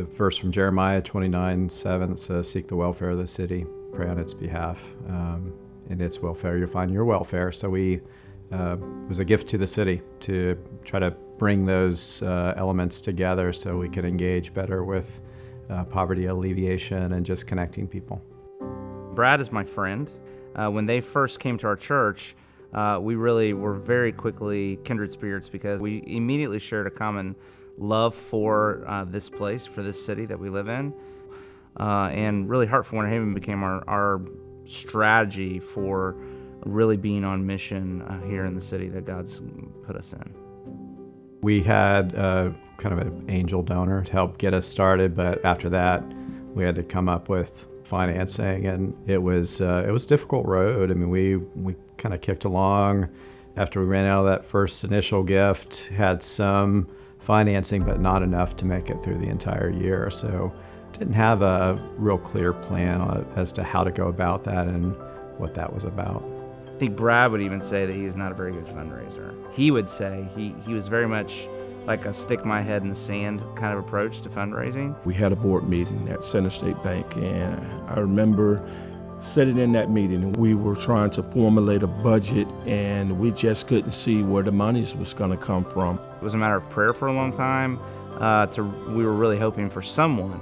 The verse from Jeremiah 29:7 says, "Seek the welfare of the city, pray on its behalf. In its welfare, you'll find your welfare." So it was a gift to the city to try to bring those elements together so we could engage better with poverty alleviation and just connecting people. Brad is my friend. When they first came to our church, we really were very quickly kindred spirits because we immediately shared a common love for this place, for this city that we live in. And really Heart for Winter Haven became our strategy for really being on mission here in the city that God's put us in. We had kind of an angel donor to help get us started, but after that, we had to come up with financing, and it was a difficult road. I mean, we kind of kicked along after we ran out of that first initial gift, had some financing, but not enough to make it through the entire year. So didn't have a real clear plan as to how to go about that and what that was about. I think Brad would even say that he is not a very good fundraiser. He would say he was very much like a stick my head in the sand kind of approach to fundraising. We had a board meeting at Center State Bank, and I remember sitting in that meeting, and we were trying to formulate a budget, and we just couldn't see where the monies was going to come from. It was a matter of prayer for a long time. We were really hoping for someone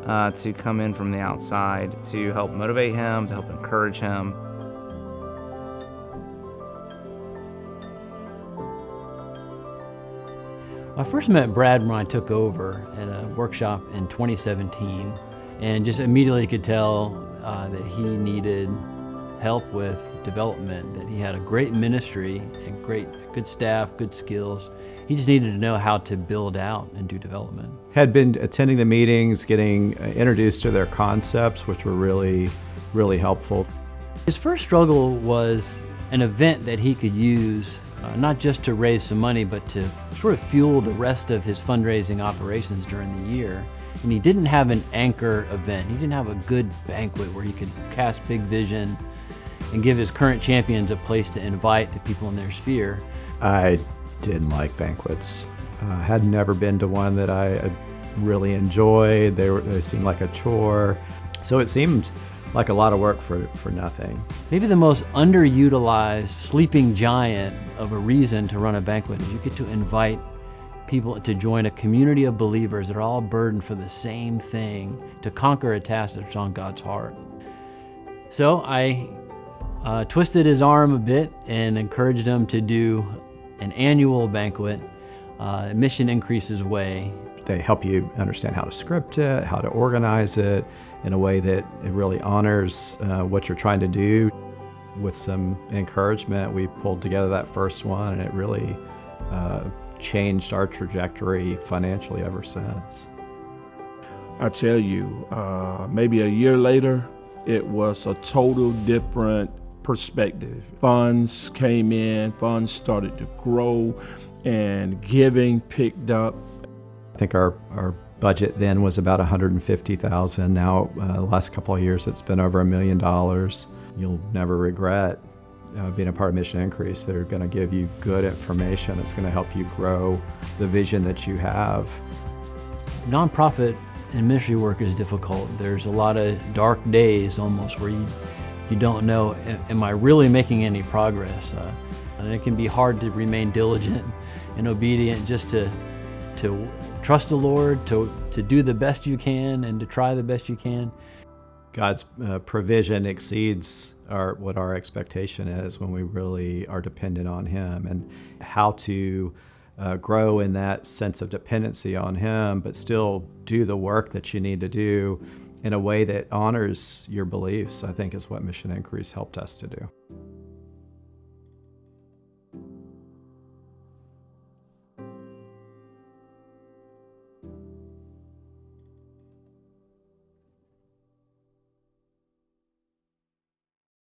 to come in from the outside to help motivate him, to help encourage him. I first met Brad when I took over at a workshop in 2017, and just immediately could tell that he needed help with development, that he had a great ministry and good staff, good skills. He just needed to know how to build out and do development. Had been attending the meetings, getting introduced to their concepts, which were really, really helpful. His first struggle was an event that he could use not just to raise some money, but to sort of fuel the rest of his fundraising operations during the year. And he didn't have an anchor event. He didn't have a good banquet where he could cast big vision and give his current champions a place to invite the people in their sphere. I didn't like banquets. Had never been to one that I really enjoyed. They seemed like a chore. So it seemed like a lot of work for nothing. Maybe the most underutilized sleeping giant of a reason to run a banquet is you get to invite people to join a community of believers that are all burdened for the same thing, to conquer a task that's on God's heart. So I twisted his arm a bit and encouraged him to do an annual banquet, Mission Increases Way. They help you understand how to script it, how to organize it in a way that it really honors what you're trying to do. With some encouragement, we pulled together that first one, and it really changed our trajectory financially ever since. I tell you, maybe a year later, it was a total different perspective. Funds came in, funds started to grow, and giving picked up. I think our budget then was about $150,000. Now, the last couple of years, it's been over $1 million. You'll never regret being a part of Mission Increase. They're going to give you good information. It's going to help you grow the vision that you have. Nonprofit and ministry work is difficult. There's a lot of dark days almost where you don't know, am I really making any progress? And it can be hard to remain diligent and obedient, just to trust the Lord, to do the best you can and to try the best you can. God's provision exceeds what our expectation is when we really are dependent on Him, and how to grow in that sense of dependency on Him, but still do the work that you need to do in a way that honors your beliefs, I think is what Mission Increase helped us to do.